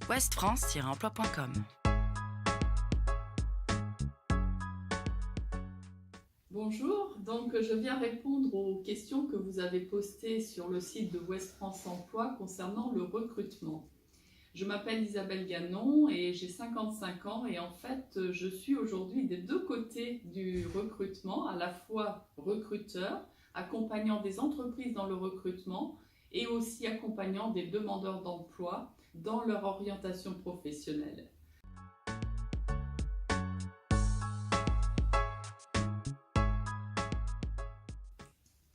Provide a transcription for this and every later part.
westfrance-emploi.com. Bonjour, donc je viens répondre aux questions que vous avez postées sur le site de Ouest France Emploi concernant le recrutement. Je m'appelle Isabelle Gannon et j'ai 55 ans et en fait je suis aujourd'hui des deux côtés du recrutement, à la fois recruteur, accompagnant des entreprises dans le recrutement et aussi accompagnant des demandeurs d'emploi dans leur orientation professionnelle.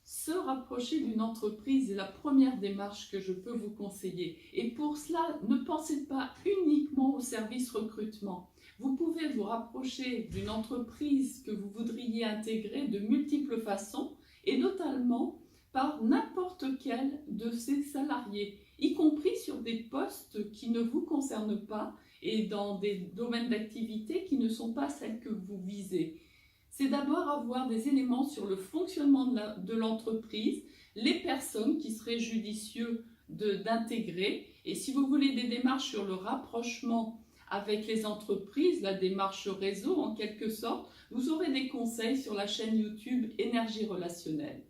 Se rapprocher d'une entreprise est la première démarche que je peux vous conseiller. Et pour cela, ne pensez pas uniquement au service recrutement. Vous pouvez vous rapprocher d'une entreprise que vous voudriez intégrer de multiples façons, et notamment par n'importe quel de ses salariés, y compris sur des postes qui ne vous concernent pas et dans des domaines d'activité qui ne sont pas celles que vous visez. C'est d'abord avoir des éléments sur le fonctionnement de l'entreprise, les personnes qui seraient judicieux d'intégrer. Et si vous voulez des démarches sur le rapprochement avec les entreprises, la démarche réseau en quelque sorte, vous aurez des conseils sur la chaîne YouTube Énergie Relationnelle.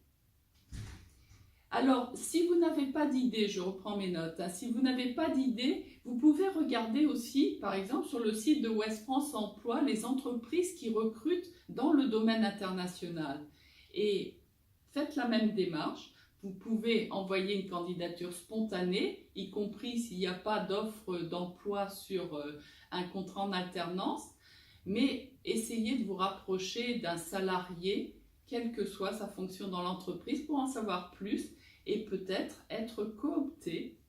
Alors, si vous n'avez pas d'idée, je reprends mes notes, si vous n'avez pas d'idée, vous pouvez regarder aussi, par exemple, sur le site de Ouest France Emploi, les entreprises qui recrutent dans le domaine international. Et faites la même démarche. Vous pouvez envoyer une candidature spontanée, y compris s'il n'y a pas d'offre d'emploi sur un contrat en alternance, mais essayez de vous rapprocher d'un salarié, quelle que soit sa fonction dans l'entreprise, pour en savoir plus et peut-être être coopté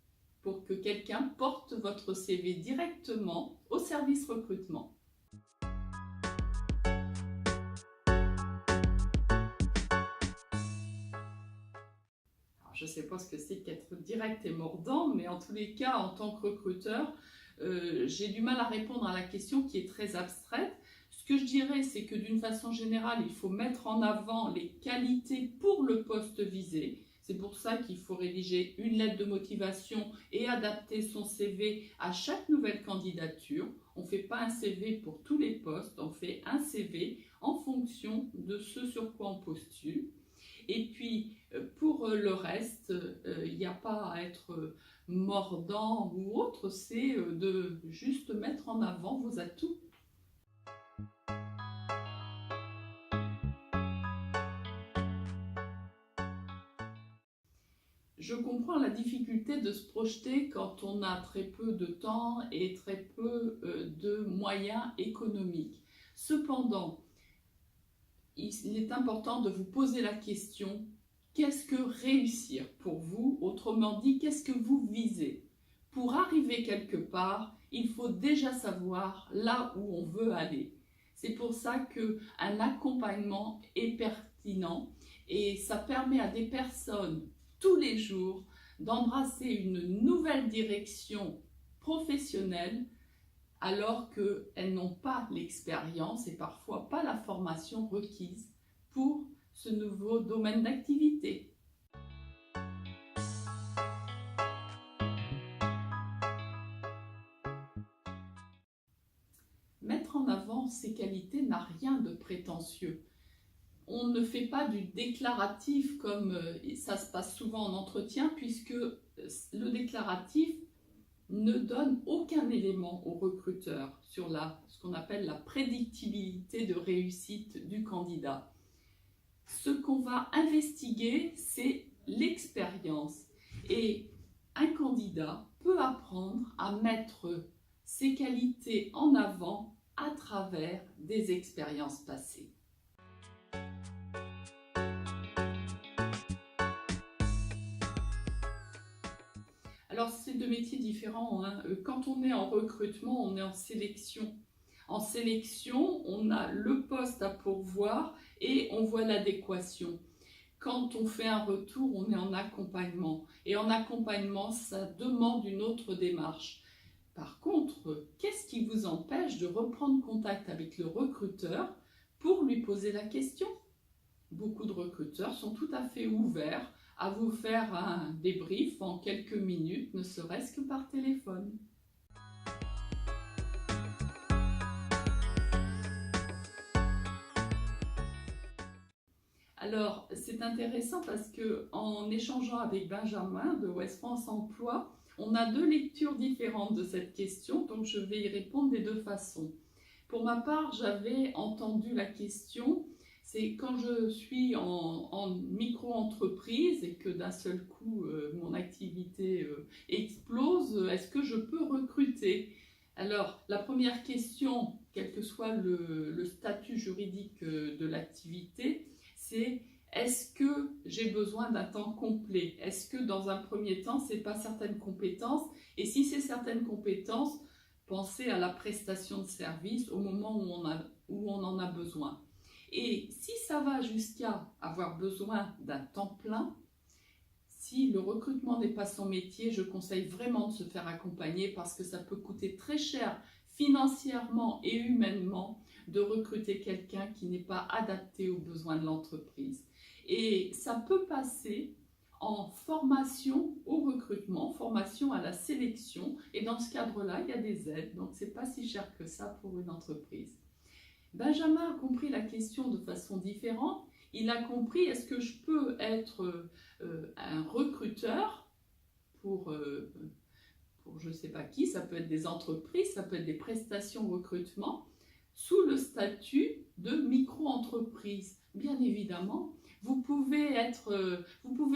pour que quelqu'un porte votre CV directement au service recrutement. Alors, je ne sais pas ce que c'est qu'être direct et mordant, mais en tous les cas, en tant que recruteur, j'ai du mal à répondre à la question qui est très abstraite. Ce que je dirais, c'est que d'une façon générale, il faut mettre en avant les qualités pour le poste visé. C'est pour ça qu'il faut rédiger une lettre de motivation et adapter son CV à chaque nouvelle candidature. On ne fait pas un CV pour tous les postes, on fait un CV en fonction de ce sur quoi on postule. Et puis, pour le reste, il n'y a pas à être mordant ou autre, c'est de juste mettre en avant vos atouts. Je comprends la difficulté de se projeter quand on a très peu de temps et très peu de moyens économiques. Cependant, il est important de vous poser la question, qu'est-ce que réussir pour vous? Autrement dit, qu'est-ce que vous visez? Pour arriver quelque part, il faut déjà savoir là où on veut aller. C'est pour ça qu'un accompagnement est pertinent et ça permet à des personnes tous les jours d'embrasser une nouvelle direction professionnelle alors qu'elles n'ont pas l'expérience et parfois pas la formation requise pour ce nouveau domaine d'activité. Mettre en avant ces qualités n'a rien de prétentieux. On ne fait pas du déclaratif comme ça se passe souvent en entretien, puisque le déclaratif ne donne aucun élément au recruteur sur ce qu'on appelle la prédictibilité de réussite du candidat. Ce qu'on va investiguer, c'est l'expérience. Et un candidat peut apprendre à mettre ses qualités en avant à travers des expériences passées. Alors, c'est deux métiers différents. Quand on est en recrutement, on est en sélection. En sélection, on a le poste à pourvoir et on voit l'adéquation. Quand on fait un retour, on est en accompagnement. Et en accompagnement, ça demande une autre démarche. Par contre, qu'est-ce qui vous empêche de reprendre contact avec le recruteur pour lui poser la question? Beaucoup de recruteurs sont tout à fait ouverts à vous faire un débrief en quelques minutes, ne serait-ce que par téléphone. Alors, c'est intéressant parce que en échangeant avec Benjamin de Ouest France Emploi, on a deux lectures différentes de cette question, donc je vais y répondre des deux façons. Pour ma part, j'avais entendu la question, c'est quand je suis en micro-entreprise et que d'un seul coup mon activité explose, est-ce que je peux recruter? Alors, la première question, quel que soit le statut juridique de l'activité, c'est est-ce que j'ai besoin d'un temps complet? Est-ce que dans un premier temps, ce n'est pas certaines compétences? Et si c'est certaines compétences, pensez à la prestation de service au moment où on en a besoin. Et si ça va jusqu'à avoir besoin d'un temps plein, si le recrutement n'est pas son métier, je conseille vraiment de se faire accompagner parce que ça peut coûter très cher financièrement et humainement de recruter quelqu'un qui n'est pas adapté aux besoins de l'entreprise. Et ça peut passer en formation au recrutement, formation à la sélection. Et dans ce cadre-là, il y a des aides, donc ce n'est pas si cher que ça pour une entreprise. Benjamin a compris la question de façon différente. Il a compris, est-ce que je peux être un recruteur pour je ne sais pas qui, ça peut être des entreprises, ça peut être des prestations recrutement, sous le statut de micro-entreprise. Bien évidemment, vous pouvez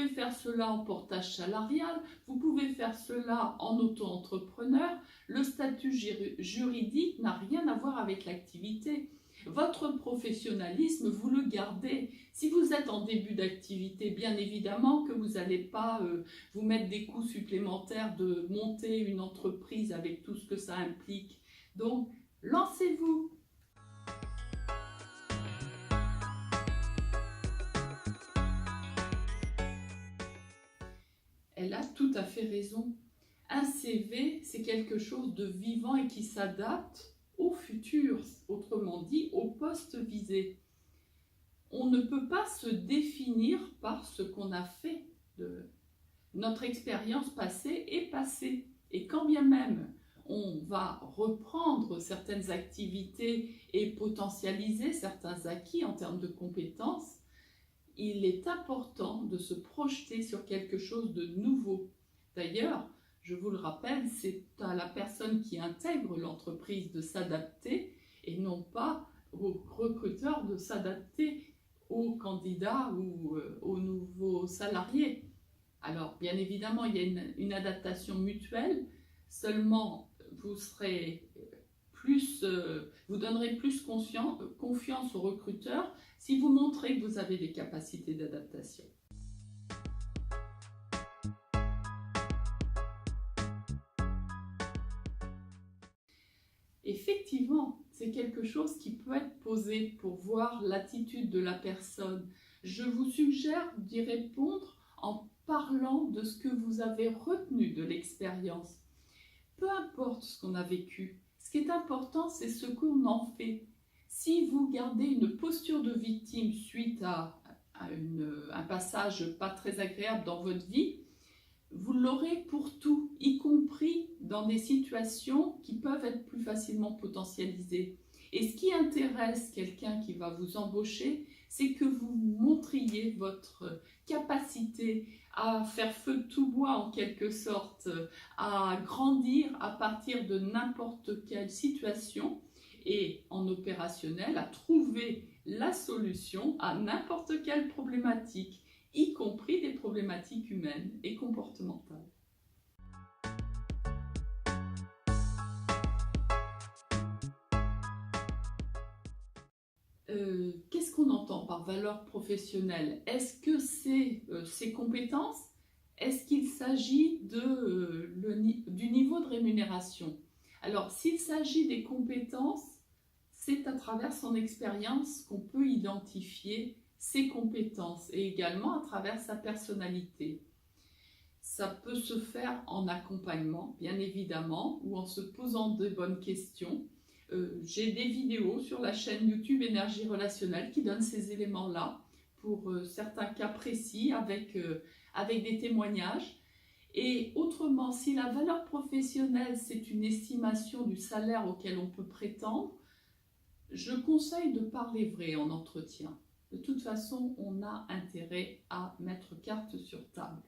faire cela en portage salarial, vous pouvez faire cela en auto-entrepreneur. Le statut juridique n'a rien à voir avec l'activité. Votre professionnalisme, vous le gardez. Si vous êtes en début d'activité, bien évidemment que vous n'allez pas vous mettre des coûts supplémentaires de monter une entreprise avec tout ce que ça implique. Donc, lancez-vous. Elle a tout à fait raison. Un CV, c'est quelque chose de vivant et qui s'adapte au futur, autrement dit, au poste visé. On ne peut pas se définir par ce qu'on a fait. Notre expérience passée est passée. Et quand bien même on va reprendre certaines activités et potentialiser certains acquis en termes de compétences, il est important de se projeter sur quelque chose de nouveau. D'ailleurs, je vous le rappelle, c'est à la personne qui intègre l'entreprise de s'adapter et non pas au recruteur de s'adapter aux candidats ou aux nouveaux salariés. Alors, bien évidemment, il y a une adaptation mutuelle, seulement vous donnerez plus confiance au recruteur si vous montrez que vous avez des capacités d'adaptation. Effectivement, c'est quelque chose qui peut être posé pour voir l'attitude de la personne. Je vous suggère d'y répondre en parlant de ce que vous avez retenu de l'expérience. Peu importe ce qu'on a vécu, ce qui est important, c'est ce qu'on en fait. Si vous gardez une posture de victime suite à un passage pas très agréable dans votre vie, vous l'aurez pour tout, y compris dans des situations qui peuvent être plus facilement potentialisées. Et ce qui intéresse quelqu'un qui va vous embaucher, c'est que vous montriez votre capacité à faire feu de tout bois en quelque sorte, à grandir à partir de n'importe quelle situation et en opérationnel à trouver la solution à n'importe quelle problématique, y compris des problématiques humaines et comportementales. Qu'est-ce qu'on entend par valeur professionnelle? Est-ce que c'est ses compétences? Est-ce qu'il s'agit du niveau de rémunération? Alors, s'il s'agit des compétences, c'est à travers son expérience qu'on peut identifier ses compétences et également à travers sa personnalité. Ça peut se faire en accompagnement, bien évidemment, ou en se posant de bonnes questions. J'ai des vidéos sur la chaîne YouTube Énergie Relationnelle qui donnent ces éléments-là pour certains cas précis avec des témoignages. Et autrement, si la valeur professionnelle, c'est une estimation du salaire auquel on peut prétendre, je conseille de parler vrai en entretien. de toute façon, on a intérêt à mettre carte sur table.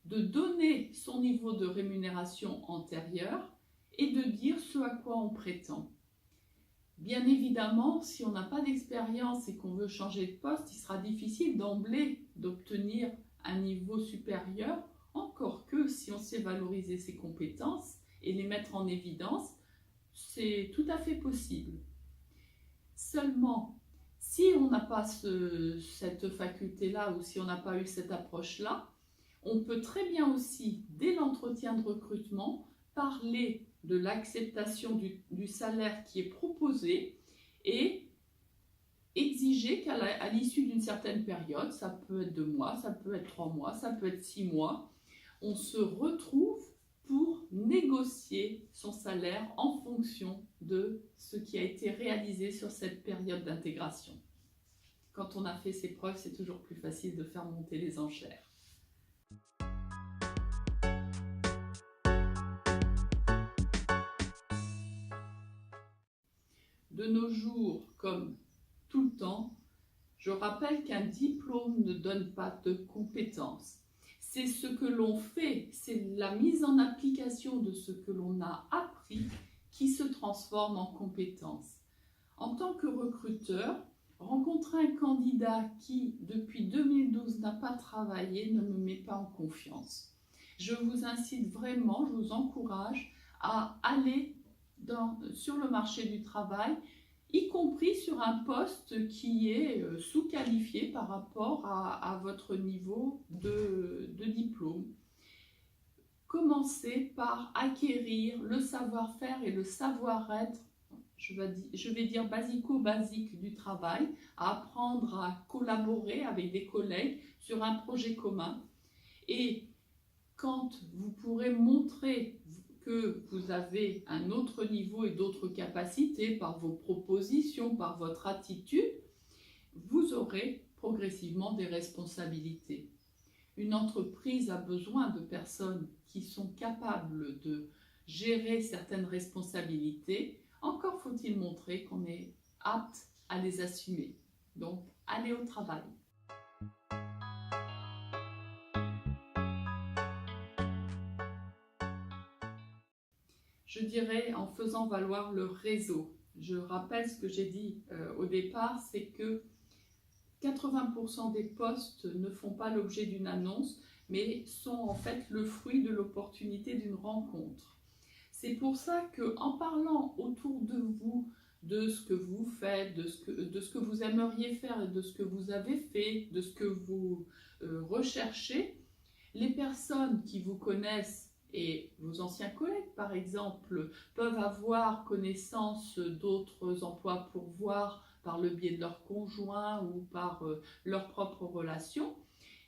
De donner son niveau de rémunération antérieur et de dire ce à quoi on prétend. Bien évidemment, si on n'a pas d'expérience et qu'on veut changer de poste, il sera difficile d'emblée d'obtenir un niveau supérieur, encore que si on sait valoriser ses compétences et les mettre en évidence, c'est tout à fait possible. Seulement, si on n'a pas cette faculté-là ou si on n'a pas eu cette approche-là, on peut très bien aussi, dès l'entretien de recrutement, parler de l'acceptation du salaire qui est proposé et exiger qu'à l'issue d'une certaine période, ça peut être 2 mois, ça peut être 3 mois, ça peut être 6 mois, on se retrouve pour négocier son salaire en fonction de ce qui a été réalisé sur cette période d'intégration. Quand on a fait ses preuves, c'est toujours plus facile de faire monter les enchères. De nos jours, comme tout le temps, je rappelle qu'un diplôme ne donne pas de compétences. C'est ce que l'on fait, c'est la mise en application de ce que l'on a appris qui se transforme en compétences. En tant que recruteur, rencontrer un candidat qui, depuis 2012, n'a pas travaillé ne me met pas en confiance. Je vous incite vraiment, je vous encourage à aller sur le marché du travail, y compris sur un poste qui est sous-qualifié par rapport à votre niveau de diplôme. Commencez par acquérir le savoir-faire et le savoir-être, je vais dire basico-basique du travail, à apprendre à collaborer avec des collègues sur un projet commun. Et quand vous pourrez montrer que vous avez un autre niveau et d'autres capacités par vos propositions, par votre attitude, vous aurez progressivement des responsabilités. Une entreprise a besoin de personnes qui sont capables de gérer certaines responsabilités. Encore faut-il montrer qu'on est apte à les assumer. Donc, allez au travail. Je dirais en faisant valoir le réseau. Je rappelle ce que j'ai dit au départ, c'est que 80% des postes ne font pas l'objet d'une annonce, mais sont en fait le fruit de l'opportunité d'une rencontre. C'est pour ça qu'en parlant autour de vous, de ce que vous faites, de ce que vous aimeriez faire et de ce que vous avez fait, de ce que vous recherchez, les personnes qui vous connaissent et vos anciens collègues, par exemple, peuvent avoir connaissance d'autres emplois à pourvoir par le biais de leur conjoint ou par leurs propres relations.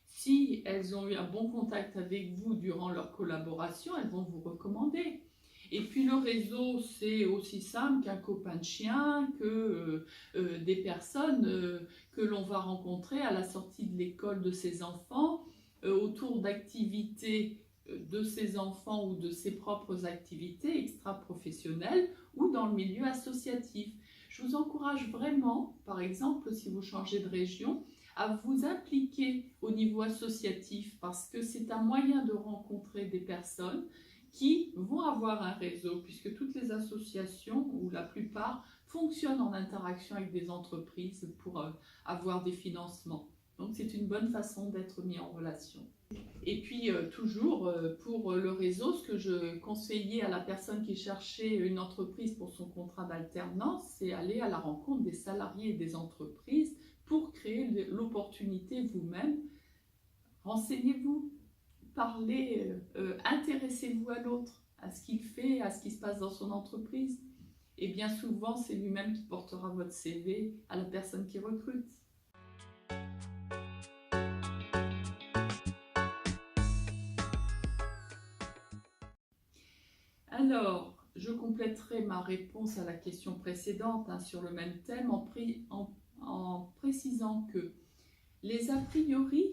Si elles ont eu un bon contact avec vous durant leur collaboration, elles vont vous recommander. Et puis le réseau, c'est aussi simple qu'un copain de chien, que des personnes que l'on va rencontrer à la sortie de l'école de ses enfants, autour d'activités de ses enfants ou de ses propres activités extra-professionnelles ou dans le milieu associatif. Je vous encourage vraiment, par exemple, si vous changez de région, à vous impliquer au niveau associatif parce que c'est un moyen de rencontrer des personnes qui vont avoir un réseau, puisque toutes les associations, ou la plupart, fonctionnent en interaction avec des entreprises pour avoir des financements. Donc c'est une bonne façon d'être mis en relation. Et puis toujours pour le réseau, ce que je conseillais à la personne qui cherchait une entreprise pour son contrat d'alternance, c'est aller à la rencontre des salariés et des entreprises pour créer l'opportunité vous-même. Renseignez-vous, parlez, intéressez-vous à l'autre, à ce qu'il fait, à ce qui se passe dans son entreprise. Et bien souvent, c'est lui-même qui portera votre CV à la personne qui recrute. Alors, je compléterai ma réponse à la question précédente sur le même thème en précisant que les a priori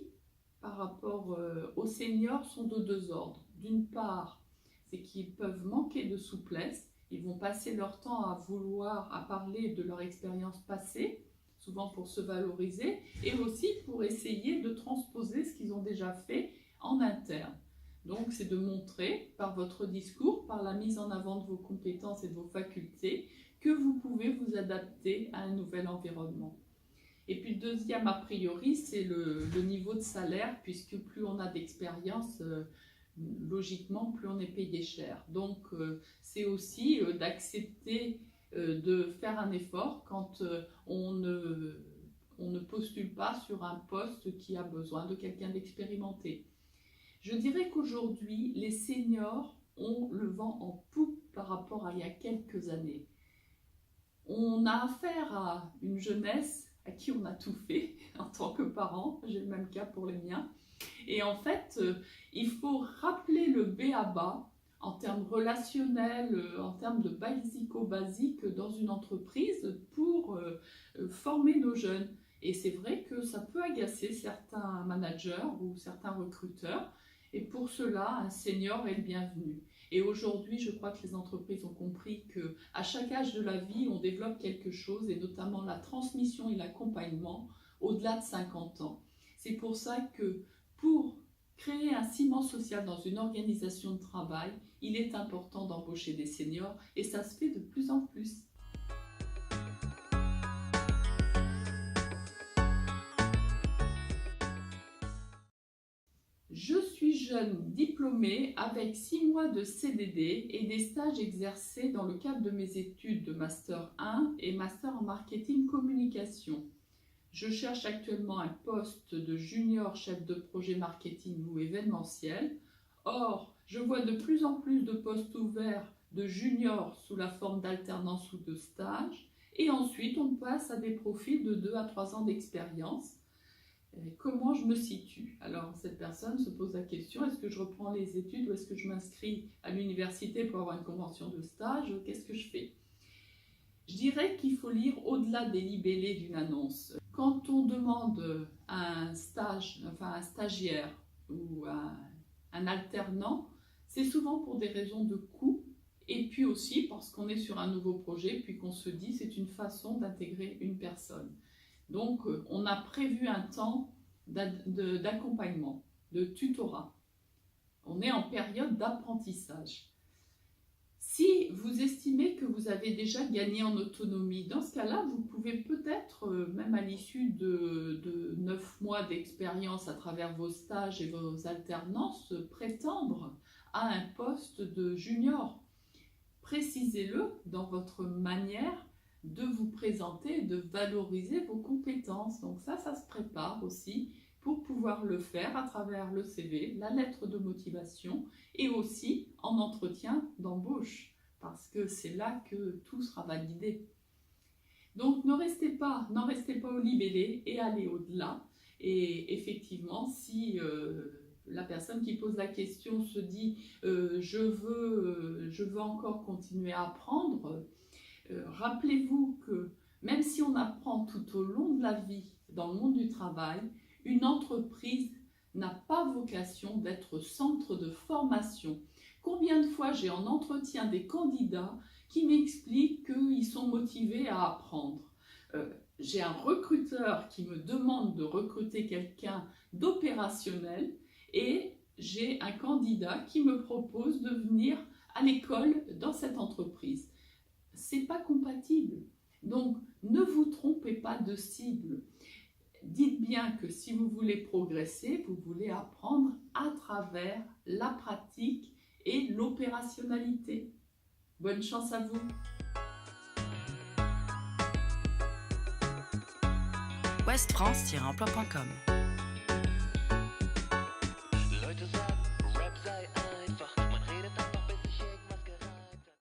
par rapport aux seniors sont de 2 ordres. D'une part, c'est qu'ils peuvent manquer de souplesse, ils vont passer leur temps à parler de leur expérience passée, souvent pour se valoriser et aussi pour essayer de transposer ce qu'ils ont déjà fait en interne. Donc, c'est de montrer par votre discours, par la mise en avant de vos compétences et de vos facultés, que vous pouvez vous adapter à un nouvel environnement. Et puis, le deuxième a priori, c'est le niveau de salaire, puisque plus on a d'expérience, logiquement, plus on est payé cher. Donc, c'est aussi d'accepter de faire un effort quand on ne postule pas sur un poste qui a besoin de quelqu'un d'expérimenté. Je dirais qu'aujourd'hui, les seniors ont le vent en poupe par rapport à il y a quelques années. On a affaire à une jeunesse à qui on a tout fait en tant que parent, j'ai le même cas pour les miens. Et en fait, il faut rappeler le b.a.-ba en termes relationnels, en termes de basico-basique dans une entreprise pour former nos jeunes. Et c'est vrai que ça peut agacer certains managers ou certains recruteurs. Et pour cela, un senior est le bienvenu. Et aujourd'hui, je crois que les entreprises ont compris qu'à chaque âge de la vie, on développe quelque chose, et notamment la transmission et l'accompagnement au-delà de 50 ans. C'est pour ça que pour créer un ciment social dans une organisation de travail, il est important d'embaucher des seniors, et ça se fait de plus en plus. Je suis jeune diplômée avec 6 mois de CDD et des stages exercés dans le cadre de mes études de Master 1 et Master en Marketing Communication. Je cherche actuellement un poste de junior chef de projet marketing ou événementiel. Or, je vois de plus en plus de postes ouverts de junior sous la forme d'alternance ou de stage. Et ensuite, on passe à des profils de 2 à 3 ans d'expérience. Comment je me situe? Alors, cette personne se pose la question, est-ce que je reprends les études ou est-ce que je m'inscris à l'université pour avoir une convention de stage? Qu'est-ce que je fais? Je dirais qu'il faut lire au-delà des libellés d'une annonce. Quand on demande un stage, enfin un stagiaire ou un alternant, c'est souvent pour des raisons de coût et puis aussi parce qu'on est sur un nouveau projet puis qu'on se dit c'est une façon d'intégrer une personne. Donc, on a prévu un temps d'accompagnement, de tutorat. On est en période d'apprentissage. Si vous estimez que vous avez déjà gagné en autonomie, dans ce cas-là, vous pouvez peut-être, même à l'issue de 9 mois d'expérience à travers vos stages et vos alternances, prétendre à un poste de junior. Précisez-le dans votre manière de vous présenter, de valoriser vos compétences. Donc ça se prépare aussi pour pouvoir le faire à travers le CV, la lettre de motivation et aussi en entretien d'embauche, parce que c'est là que tout sera validé. Donc n'en restez pas au libellé et allez au-delà. Et effectivement, si la personne qui pose la question se dit je veux encore continuer à apprendre, rappelez-vous que même si on apprend tout au long de la vie dans le monde du travail, une entreprise n'a pas vocation d'être centre de formation. Combien de fois j'ai en entretien des candidats qui m'expliquent qu'ils sont motivés à apprendre. J'ai un recruteur qui me demande de recruter quelqu'un d'opérationnel et j'ai un candidat qui me propose de venir à l'école dans cette entreprise. C'est pas compatible. Donc, ne vous trompez pas de cible. Dites bien que si vous voulez progresser, vous voulez apprendre à travers la pratique et l'opérationnalité. Bonne chance à vous. westfrance-emploi.com